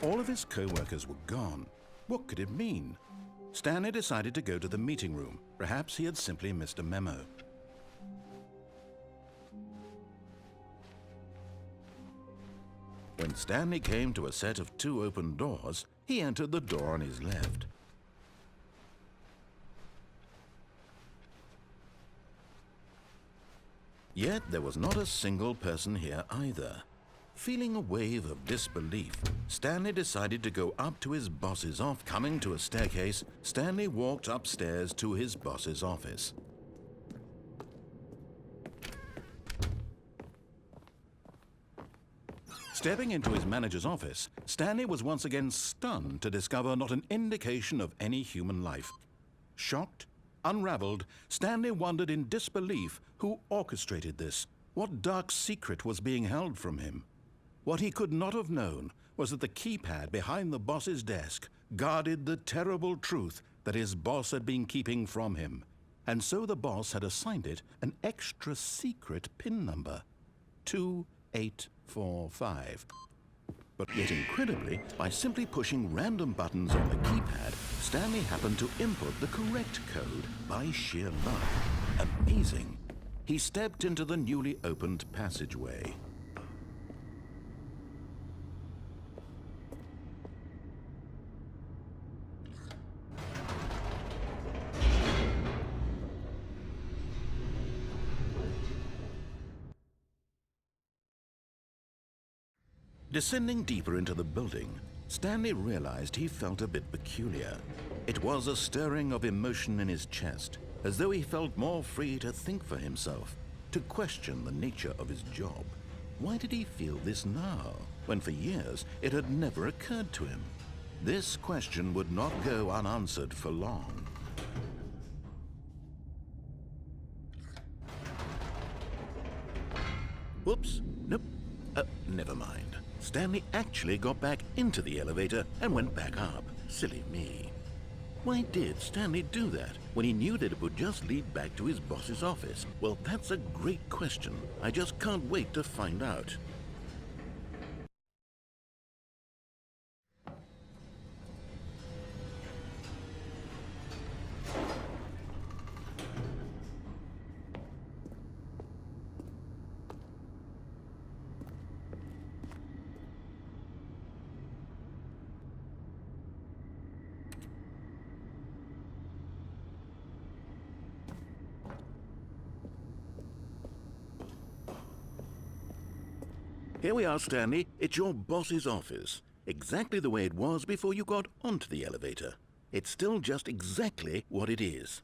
All of his co-workers were gone. What could it mean? Stanley decided to go to the meeting room. Perhaps he had simply missed a memo. When Stanley came to a set of 2 open doors, he entered the door on his left. Yet there was not a single person here either. Feeling a wave of disbelief, Stanley decided to go up to his boss's office. Coming to a staircase, Stanley walked upstairs to his boss's office. Stepping into his manager's office, Stanley was once again stunned to discover not an indication of any human life. Shocked, unraveled, Stanley wondered in disbelief who orchestrated this. What dark secret was being held from him? What he could not have known was that the keypad behind the boss's desk guarded the terrible truth that his boss had been keeping from him. And so the boss had assigned it an extra secret PIN number, 2845. But yet incredibly, by simply pushing random buttons on the keypad, Stanley happened to input the correct code by sheer luck. Amazing. He stepped into the newly opened passageway. Descending deeper into the building, Stanley realized he felt a bit peculiar. It was a stirring of emotion in his chest, as though he felt more free to think for himself, to question the nature of his job. Why did he feel this now, when for years it had never occurred to him? This question would not go unanswered for long. Whoops, nope, never mind. Stanley actually got back into the elevator and went back up. Silly me. Why did Stanley do that when he knew that it would just lead back to his boss's office? Well, that's a great question. I just can't wait to find out. Here we are, Stanley. It's your boss's office. Exactly the way it was before you got onto the elevator. It's still just exactly what it is.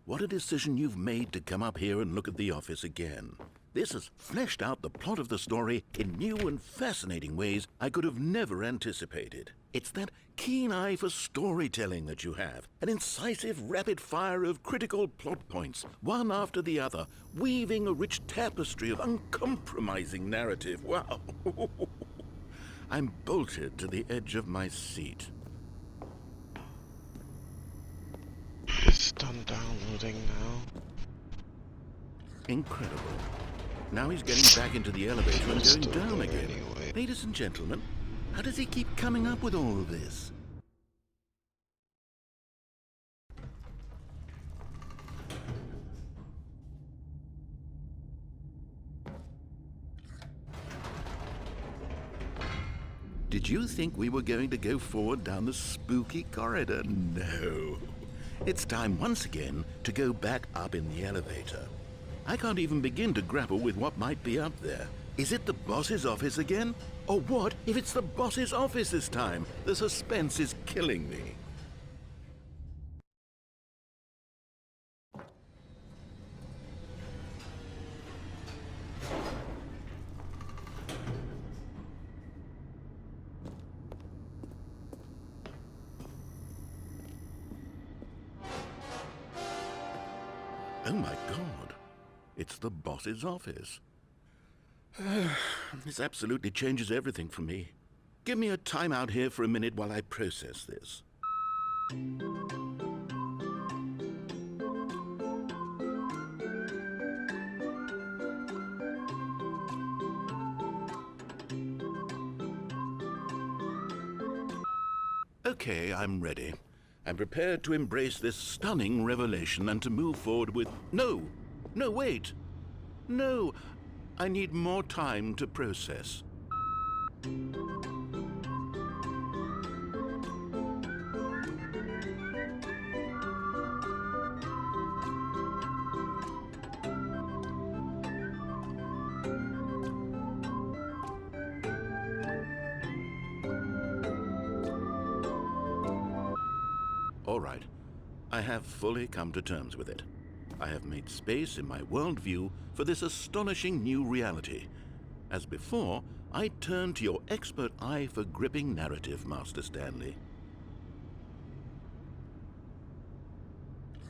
What a decision you've made to come up here and look at the office again. This has fleshed out the plot of the story in new and fascinating ways I could have never anticipated. It's that keen eye for storytelling that you have, an incisive rapid fire of critical plot points, one after the other, weaving a rich tapestry of uncompromising narrative. Wow! I'm bolted to the edge of my seat. It's done downloading now. Incredible. Now he's getting back into the elevator and going down again. Anyway. Ladies and gentlemen, how does he keep coming up with all of this? Did you think we were going to go forward down the spooky corridor? No. It's time once again to go back up in the elevator. I can't even begin to grapple with what might be up there. Is it the boss's office again? Or what if it's the boss's office this time? The suspense is killing me. Oh my God, it's the boss's office. This absolutely changes everything for me. Give me a timeout here for a minute while I process this. Okay, I'm ready. I'm prepared to embrace this stunning revelation and to move forward with... No! No, wait! No! I need more time to process. All right. I have fully come to terms with it. I have made space in my worldview for this astonishing new reality. As before, I turn to your expert eye for gripping narrative, Master Stanley.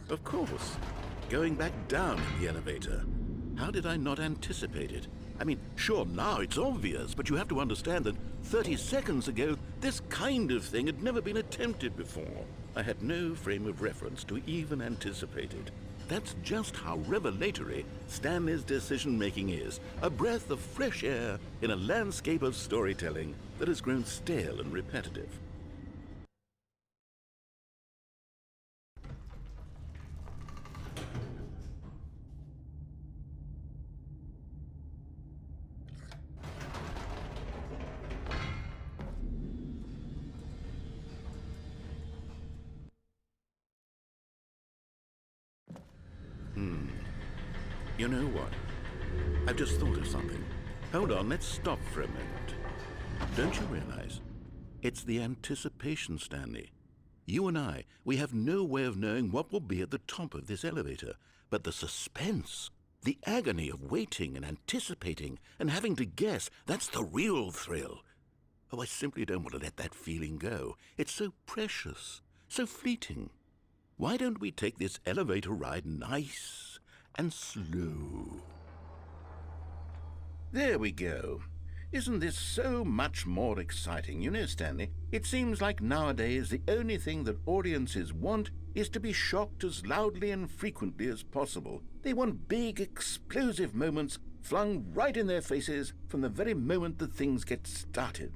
Of course. Going back down in the elevator. How did I not anticipate it? I mean, sure, now it's obvious, but you have to understand that 30 seconds ago, this kind of thing had never been attempted before. I had no frame of reference to even anticipate it. That's just how revelatory Stanley's decision-making is. A breath of fresh air in a landscape of storytelling that has grown stale and repetitive. You know what? I've just thought of something. Hold on, let's stop for a moment. Don't you realize? It's the anticipation, Stanley. You and I, we have no way of knowing what will be at the top of this elevator. But the suspense, the agony of waiting and anticipating and having to guess, that's the real thrill. Oh, I simply don't want to let that feeling go. It's so precious, so fleeting. Why don't we take this elevator ride nice and slow? There we go. Isn't this so much more exciting? You know, Stanley, it seems like nowadays the only thing that audiences want is to be shocked as loudly and frequently as possible. They want big, explosive moments flung right in their faces from the very moment that things get started.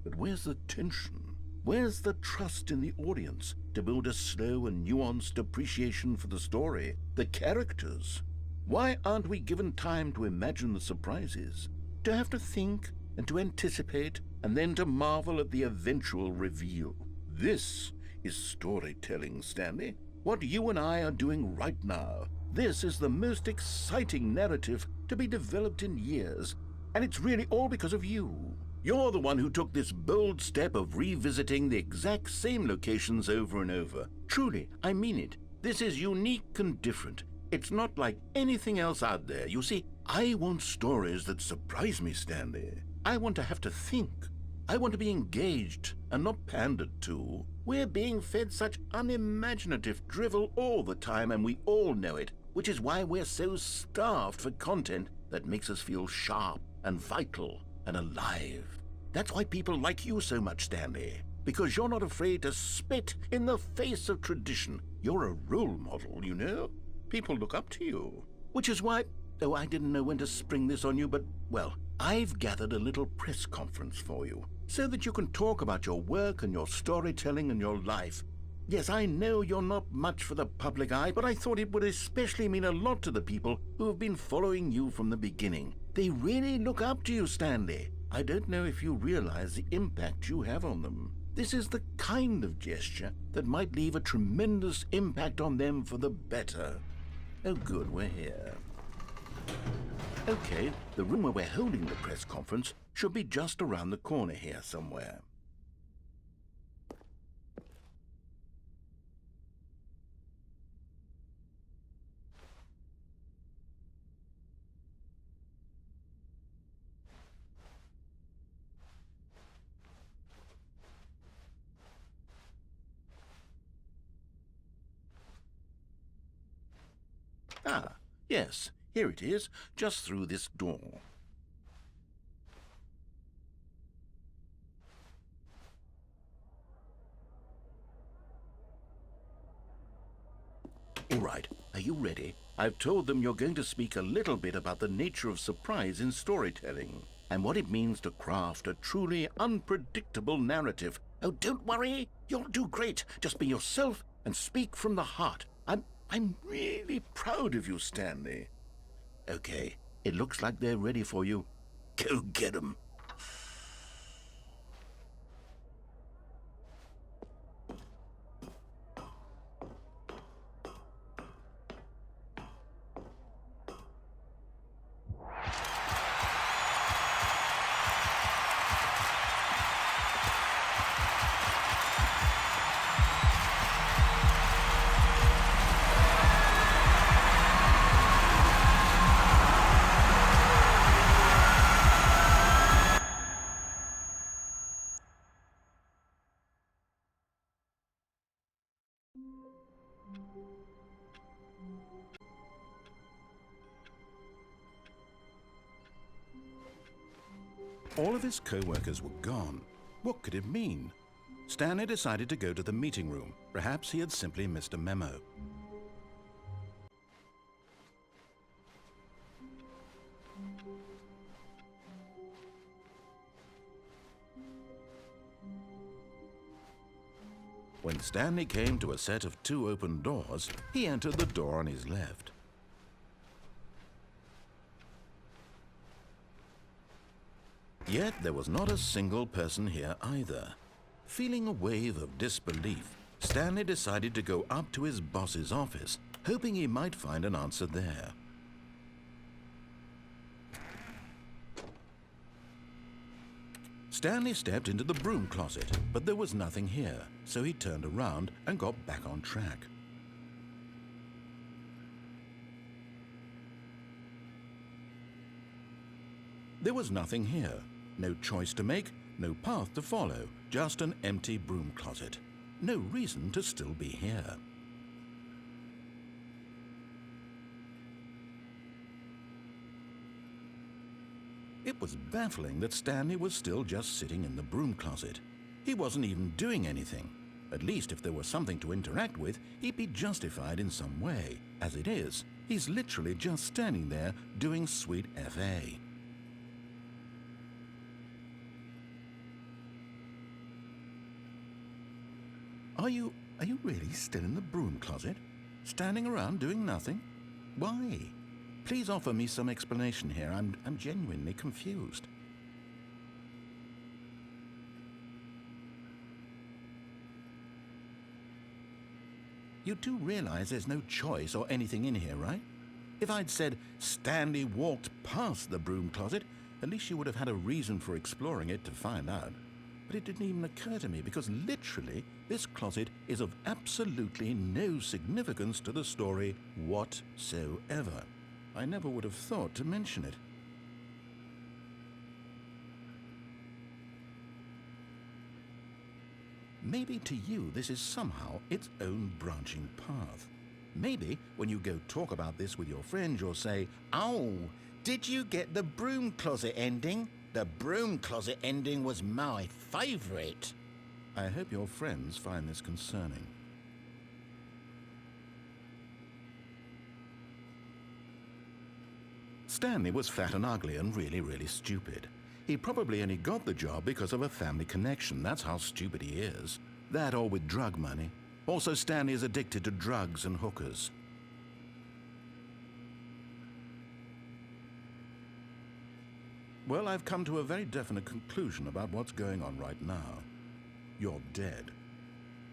But where's the tension? Where's the trust in the audience to build a slow and nuanced appreciation for the story, the characters? Why aren't we given time to imagine the surprises, to have to think and to anticipate, and then to marvel at the eventual reveal? This is storytelling, Stanley. What you and I are doing right now. This is the most exciting narrative to be developed in years, and it's really all because of you. You're the one who took this bold step of revisiting the exact same locations over and over. Truly, I mean it. This is unique and different. It's not like anything else out there. You see, I want stories that surprise me, Stanley. I want to have to think. I want to be engaged and not pandered to. We're being fed such unimaginative drivel all the time, and we all know it, which is why we're so starved for content that makes us feel sharp and vital and alive. That's why people like you so much, Stanley, because you're not afraid to spit in the face of tradition. You're a role model, you know? People look up to you. Which is why, oh, I didn't know when to spring this on you, but, well, I've gathered a little press conference for you, so that you can talk about your work and your storytelling and your life. Yes, I know you're not much for the public eye, but I thought it would especially mean a lot to the people who have been following you from the beginning. They really look up to you, Stanley. I don't know if you realize the impact you have on them. This is the kind of gesture that might leave a tremendous impact on them for the better. Oh good, we're here. Okay, the room where we're holding the press conference should be just around the corner here somewhere. Ah, yes, here it is, just through this door. All right, are you ready? I've told them you're going to speak a little bit about the nature of surprise in storytelling and what it means to craft a truly unpredictable narrative. Oh, don't worry, You'll do great. Just be yourself and speak from the heart. I'm really proud of you, Stanley. Okay, it looks like they're ready for you. Go get 'em. All of his co-workers were gone. What could it mean? Stanley decided to go to the meeting room. Perhaps he had simply missed a memo. When Stanley came to a set of 2 open doors, he entered the door on his left. Yet there was not a single person here either. Feeling a wave of disbelief, Stanley decided to go up to his boss's office, hoping he might find an answer there. Stanley stepped into the broom closet, but there was nothing here, so he turned around and got back on track. There was nothing here. No choice to make, no path to follow, just an empty broom closet. No reason to still be here. It was baffling that Stanley was still just sitting in the broom closet. He wasn't even doing anything. At least if there was something to interact with, he'd be justified in some way. As it is, he's literally just standing there doing sweet FA. Are you really still in the broom closet? Standing around doing nothing? Why? Please offer me some explanation here. I'm genuinely confused. You do realize there's no choice or anything in here, right? If I'd said Stanley walked past the broom closet, at least you would have had a reason for exploring it to find out. But it didn't even occur to me because literally this closet is of absolutely no significance to the story whatsoever. I never would have thought to mention it. Maybe to you this is somehow its own branching path. Maybe when you go talk about this with your friends you'll say, "Oh, did you get the broom closet ending? The broom closet ending was my favorite." I hope your friends find this concerning. Stanley was fat and ugly and really stupid. He probably only got the job because of a family connection. That's how stupid he is. That or with drug money. Also, Stanley is addicted to drugs and hookers. Well, I've come to a very definite conclusion about what's going on right now. You're dead.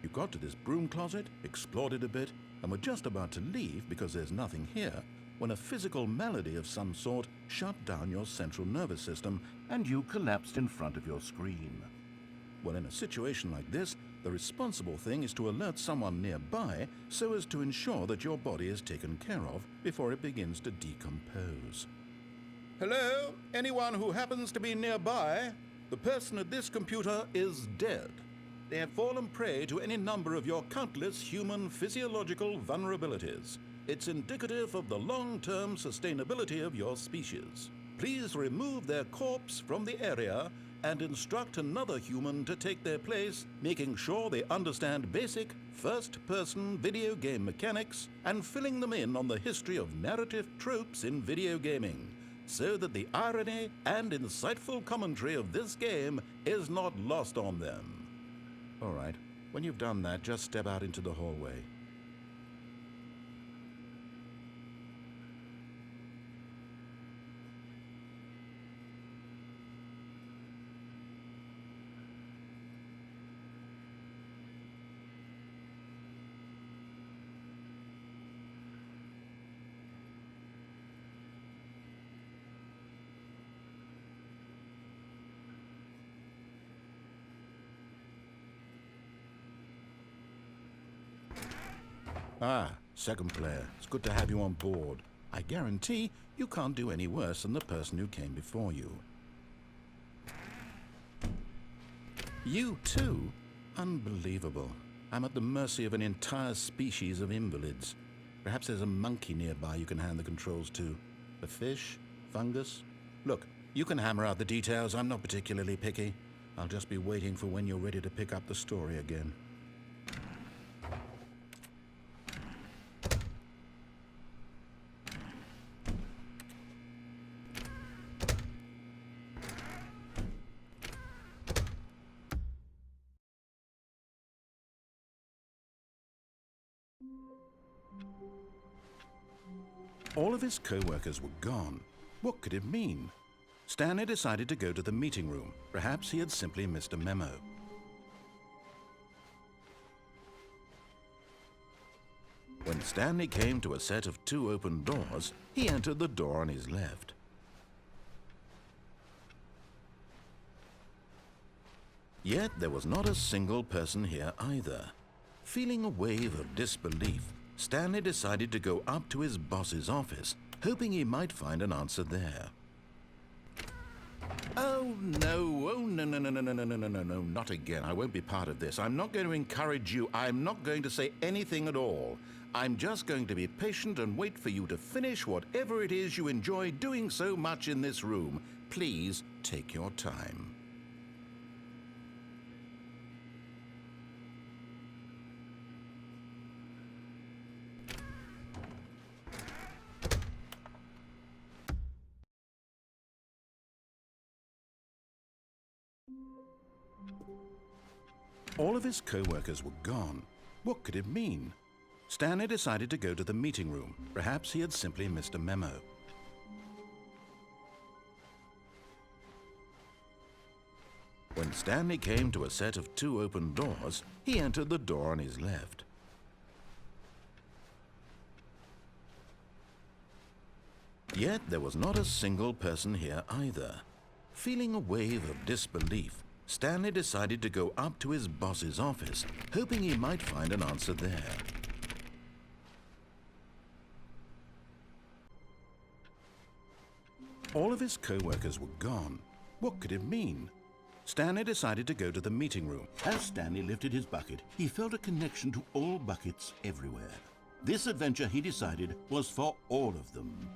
You got to this broom closet, explored it a bit, and were just about to leave because there's nothing here, when a physical malady of some sort shut down your central nervous system and you collapsed in front of your screen. Well, in a situation like this, the responsible thing is to alert someone nearby so as to ensure that your body is taken care of before it begins to decompose. Hello? Anyone who happens to be nearby? The person at this computer is dead. They have fallen prey to any number of your countless human physiological vulnerabilities. It's indicative of the long-term sustainability of your species. Please remove their corpse from the area and instruct another human to take their place, making sure they understand basic first-person video game mechanics and filling them in on the history of narrative tropes in video gaming, so that the irony and insightful commentary of this game is not lost on them. All right, When you've done that, just step out into the hallway. Ah, second player. It's good to have you on board. I guarantee you can't do any worse than the person who came before you. You too? Unbelievable. I'm at the mercy of an entire species of invalids. Perhaps there's a monkey nearby you can hand the controls to. A fish? Fungus? Look, you can hammer out the details. I'm not particularly picky. I'll just be waiting for when you're ready to pick up the story again. All of his co-workers were gone. What could it mean? Stanley decided to go to the meeting room. Perhaps he had simply missed a memo. When Stanley came to a set of 2 open doors, he entered the door on his left. Yet there was not a single person here either. Feeling a wave of disbelief, Stanley decided to go up to his boss's office, hoping he might find an answer there. Oh no, no, not again. I won't be part of this. I'm not going to encourage you. I'm not going to say anything at all. I'm just going to be patient and wait for you to finish whatever it is you enjoy doing so much in this room. Please take your time. All of his co-workers were gone. What could it mean? Stanley decided to go to the meeting room. Perhaps he had simply missed a memo. When Stanley came to a set of 2 open doors, he entered the door on his left. Yet there was not a single person here either. Feeling a wave of disbelief, Stanley decided to go up to his boss's office, hoping he might find an answer there. All of his co-workers were gone. What could it mean? Stanley decided to go to the meeting room. As Stanley lifted his bucket, he felt a connection to all buckets everywhere. This adventure, he decided, was for all of them.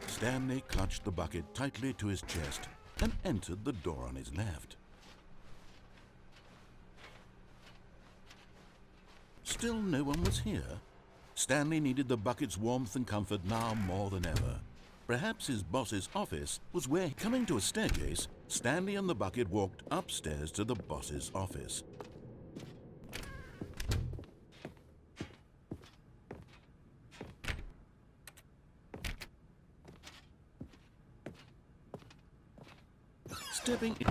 Stanley clutched the bucket tightly to his chest and entered the door on his left. Still no one was here. Stanley needed the bucket's warmth and comfort now more than ever. Perhaps his boss's office was where, coming to a staircase, Stanley and the bucket walked upstairs to the boss's office. Stepping in.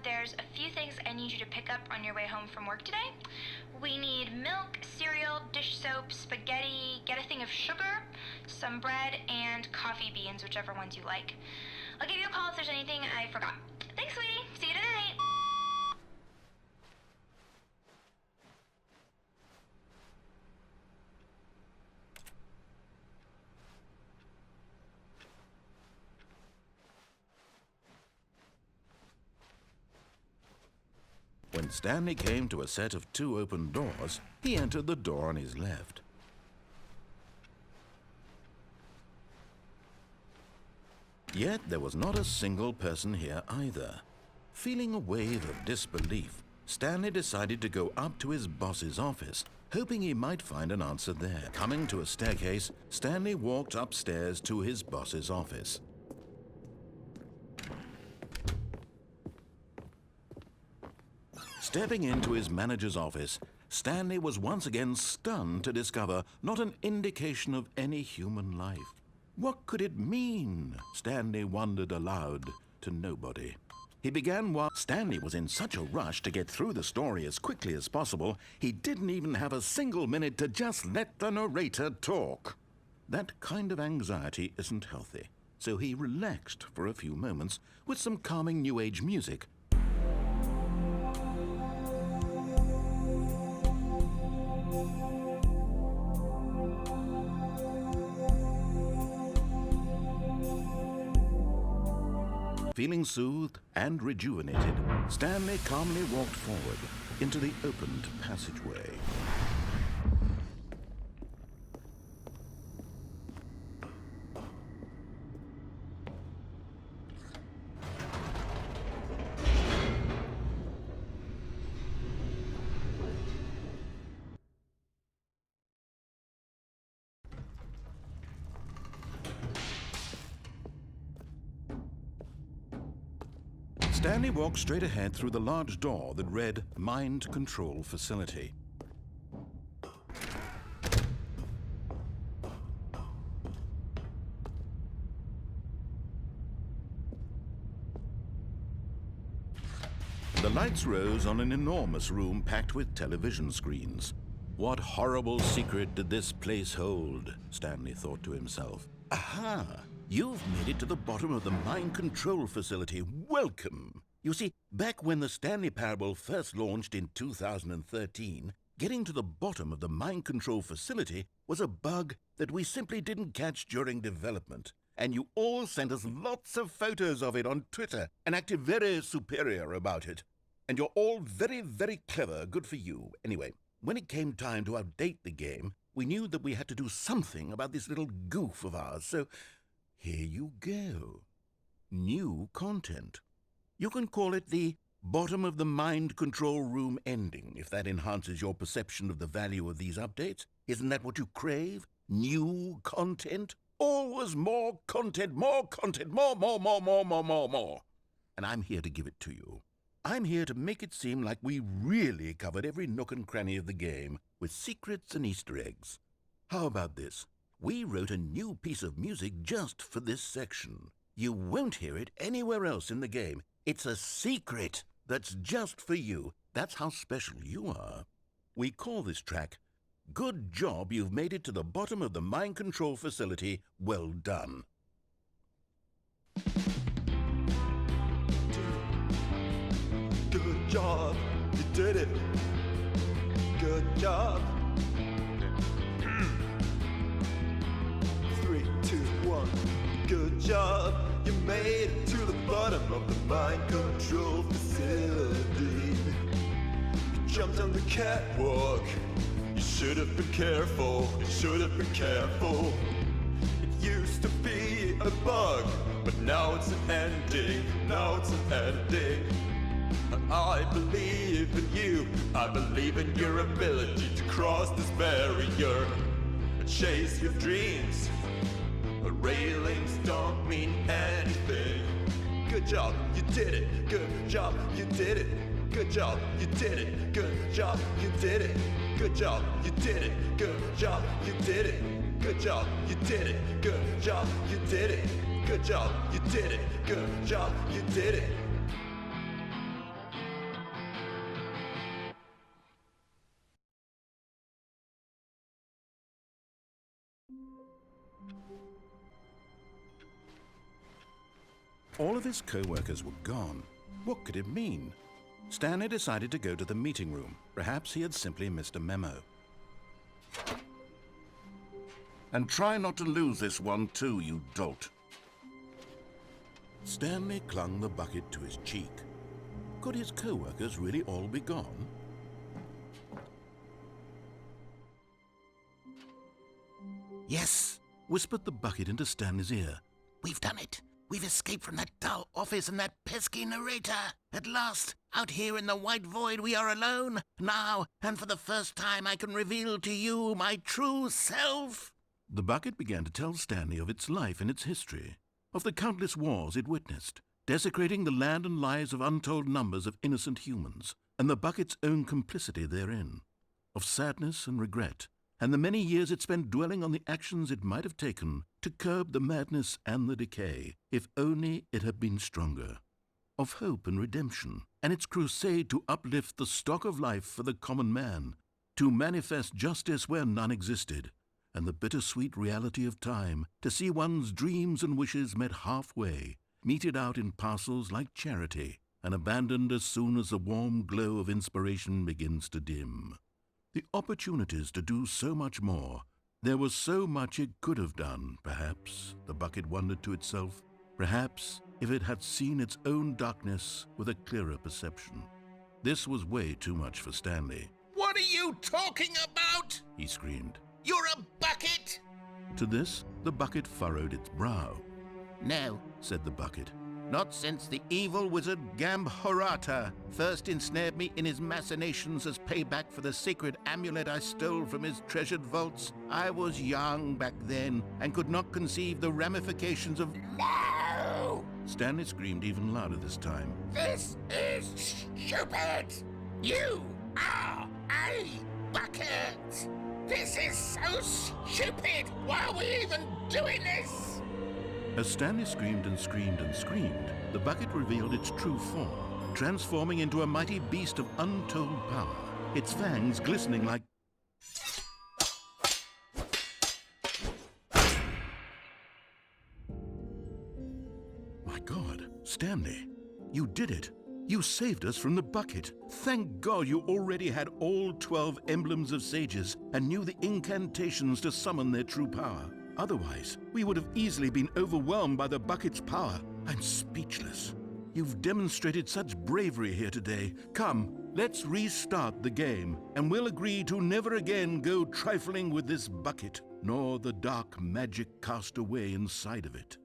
there's a few things I need you to pick up on your way home from work today. We need milk, cereal, dish soap, spaghetti, get a thing of sugar, some bread, and coffee beans, whichever ones you like. I'll give you a call if there's anything I forgot. Thanks, sweetie. See you tonight. When Stanley came to a set of 2 open doors, he entered the door on his left. Yet there was not a single person here either. Feeling a wave of disbelief, Stanley decided to go up to his boss's office, hoping he might find an answer there. Coming to a staircase, Stanley walked upstairs to his boss's office. Stepping into his manager's office, Stanley was once again stunned to discover not an indication of any human life. What could it mean? Stanley wondered aloud to nobody. He began while Stanley was in such a rush to get through the story as quickly as possible, he didn't even have a single minute to just let the narrator talk. That kind of anxiety isn't healthy, so he relaxed for a few moments with some calming New Age music. Feeling soothed and rejuvenated, Stanley calmly walked forward into the opened passageway. Stanley walked straight ahead through the large door that read Mind Control Facility. The lights rose on an enormous room packed with television screens. What horrible secret did this place hold? Stanley thought to himself. Aha! You've made it to the bottom of the mind control facility. Welcome! You see, back when the Stanley Parable first launched in 2013, getting to the bottom of the mind control facility was a bug that we simply didn't catch during development. And you all sent us lots of photos of it on Twitter and acted very superior about it. And you're all very, very clever. Good for you. Anyway, when it came time to update the game, we knew that we had to do something about this little goof of ours, so here you go. New content. You can call it the bottom of the mind control room ending, if that enhances your perception of the value of these updates. Isn't that what you crave? New content? Always more content, more, more. And I'm here to give it to you. I'm here to make it seem like we really covered every nook and cranny of the game with secrets and Easter eggs. How about this? We wrote a new piece of music just for this section. You won't hear it anywhere else in the game. It's a secret that's just for you. That's how special you are. We call this track, Good Job You've Made It to the Bottom of the Mind Control Facility. Well done. Good job, you did it. Good job. 3, 2, 1. Good job, you made it to the bottom of the mind control facility. You jumped on the catwalk. You should have been careful. You should have been careful. It used to be a bug, but now it's an ending. Now it's an ending. I believe in you. I believe in your ability to cross this barrier and chase your dreams. But railings don't mean anything. Good job, you did it. Good job, you did it. Good job, you did it. Good job, you did it. Good job, you did it. Good job, you did it. Good job, you did it. Good job, you did it. Good job, you did it. Good job, you did it. all of his co-workers were gone. What could it mean? Stanley decided to go to the meeting room. Perhaps he had simply missed a memo. And try not to lose this one too, you dolt. Stanley clung the bucket to his cheek. Could his co-workers really all be gone? Yes, whispered the bucket into Stanley's ear. We've done it. We've escaped from that dull office and that pesky narrator. At last, out here in the white void, we are alone. Now, and for the first time, I can reveal to you my true self. The bucket began to tell Stanley of its life and its history, of the countless wars it witnessed, desecrating the land and lives of untold numbers of innocent humans, and the bucket's own complicity therein, of sadness and regret, and the many years it spent dwelling on the actions it might have taken to curb the madness and the decay, if only it had been stronger, of hope and redemption, and its crusade to uplift the stock of life for the common man, to manifest justice where none existed, and the bittersweet reality of time, to see one's dreams and wishes met halfway, meted out in parcels like charity, and abandoned as soon as the warm glow of inspiration begins to dim. The opportunities to do so much more. There was so much it could have done, perhaps, the bucket wondered to itself. Perhaps if it had seen its own darkness with a clearer perception. This was way too much for Stanley. What are you talking about? He screamed. You're a bucket! To this, the bucket furrowed its brow. No, Said the bucket. not since the evil wizard Gambhorata first ensnared me in his machinations as payback for the sacred amulet I stole from his treasured vaults. I was young back then and could not conceive the ramifications of— No! Stanley screamed even louder this time. This is stupid! You are a bucket! This is so stupid! Why are we even doing this? As Stanley screamed and screamed and screamed, the bucket revealed its true form, transforming into a mighty beast of untold power, its fangs glistening like— My God, Stanley, you did it. You saved us from the bucket. Thank God you already had all 12 emblems of sages and knew the incantations to summon their true power. Otherwise, we would have easily been overwhelmed by the bucket's power. I'm speechless. You've demonstrated such bravery here today. Come, let's restart the game, and we'll agree to never again go trifling with this bucket, nor the dark magic cast away inside of it.